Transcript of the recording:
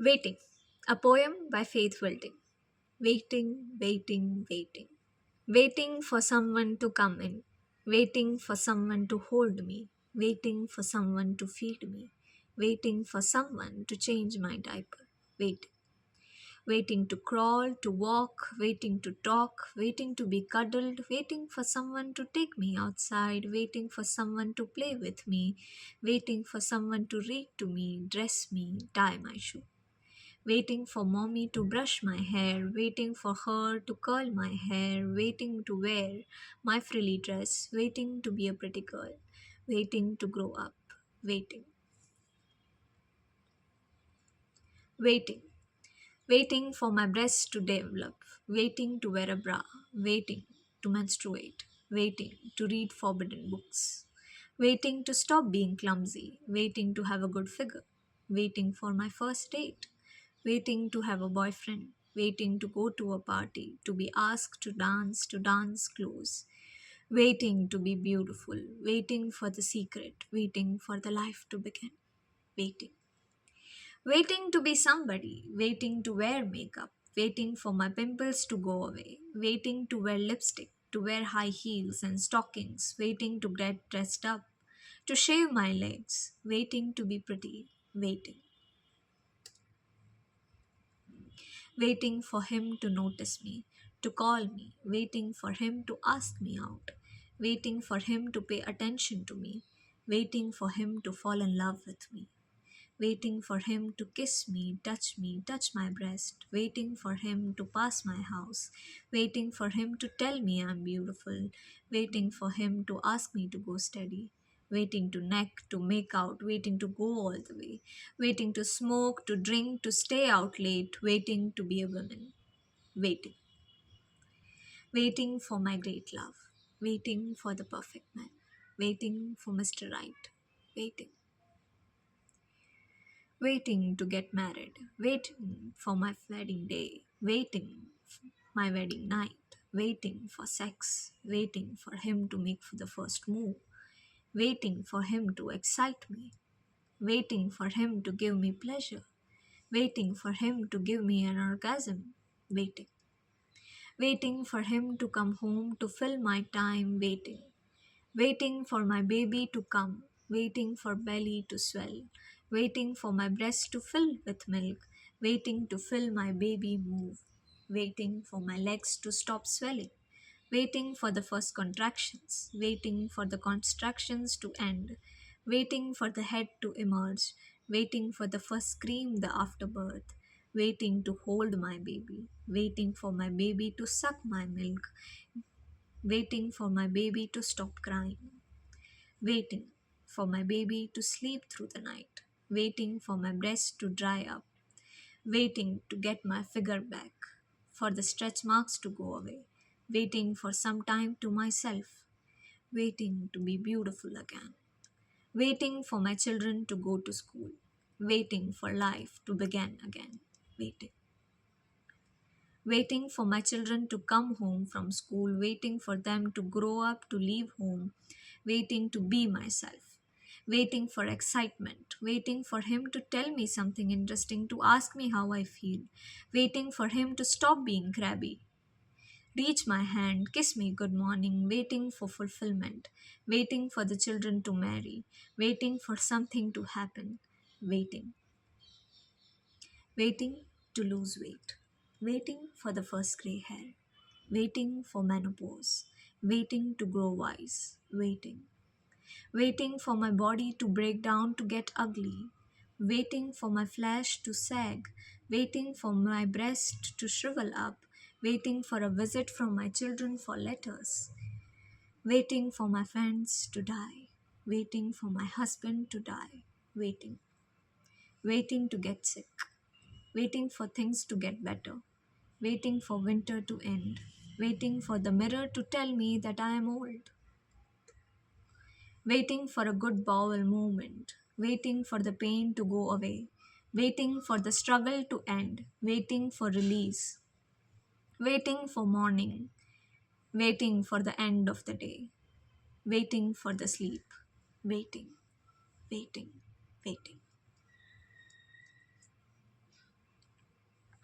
Waiting, a poem by Faith Wilding. Waiting, waiting, waiting. Waiting for someone to come in. Waiting for someone to hold me. Waiting for someone to feed me. Waiting for someone to change my diaper. Waiting. Waiting to crawl, to walk, waiting to talk, waiting to be cuddled, waiting for someone to take me outside, waiting for someone to play with me, waiting for someone to read to me, dress me, tie my shoe. Waiting for mommy to brush my hair, waiting for her to curl my hair, waiting to wear my frilly dress, waiting to be a pretty girl, waiting to grow up, waiting, waiting, waiting for my breasts to develop, waiting to wear a bra, waiting to menstruate, waiting to read forbidden books, waiting to stop being clumsy, waiting to have a good figure, waiting for my first date, waiting to have a boyfriend, waiting to go to a party, to be asked to dance close, waiting to be beautiful, waiting for the secret, waiting for the life to begin, waiting. Waiting to be somebody, waiting to wear makeup, waiting for my pimples to go away, waiting to wear lipstick, to wear high heels and stockings, waiting to get dressed up, to shave my legs, waiting to be pretty, waiting. Waiting for him to notice me, to call me, waiting for him to ask me out, waiting for him to pay attention to me, waiting for him to fall in love with me, waiting for him to kiss me, touch my breast, waiting for him to pass my house, waiting for him to tell me I'm beautiful, waiting for him to ask me to go steady, waiting to neck, to make out, waiting to go all the way, waiting to smoke, to drink, to stay out late, waiting to be a woman, waiting, waiting for my great love, waiting for the perfect man, waiting for Mr. Right, waiting. Waiting to get married, waiting for my wedding day, waiting for my wedding night, waiting for sex, waiting for him to make for the first move, waiting for him to excite me, waiting for him to give me pleasure, waiting for him to give me an orgasm, waiting, waiting for him to come home to fill my time, waiting, waiting for my baby to come, waiting for belly to swell, waiting for my breast to fill with milk, waiting to fill my baby move, waiting for my legs to stop swelling, waiting for the first contractions, waiting for the contractions to end, waiting for the head to emerge, waiting for the first scream, the afterbirth, waiting to hold my baby, waiting for my baby to suck my milk, waiting for my baby to stop crying, waiting for my baby to sleep through the night, waiting for my breast to dry up, waiting to get my figure back, for the stretch marks to go away, waiting for some time to myself, waiting to be beautiful again, waiting for my children to go to school, waiting for life to begin again, waiting. Waiting for my children to come home from school, waiting for them to grow up to leave home, waiting to be myself, waiting for excitement, waiting for him to tell me something interesting, to ask me how I feel, waiting for him to stop being crabby, reach my hand, kiss me good morning, waiting for fulfillment, waiting for the children to marry, waiting for something to happen, waiting, waiting to lose weight, waiting for the first gray hair, waiting for menopause, waiting to grow wise, waiting, waiting for my body to break down to get ugly, waiting for my flesh to sag, waiting for my breast to shrivel up, waiting for a visit from my children for letters, waiting for my friends to die, waiting for my husband to die, waiting, waiting to get sick, waiting for things to get better, waiting for winter to end, waiting for the mirror to tell me that I am old, waiting for a good bowel movement, waiting for the pain to go away, waiting for the struggle to end, waiting for release, waiting for morning, waiting for the end of the day, waiting for the sleep, waiting, waiting, waiting.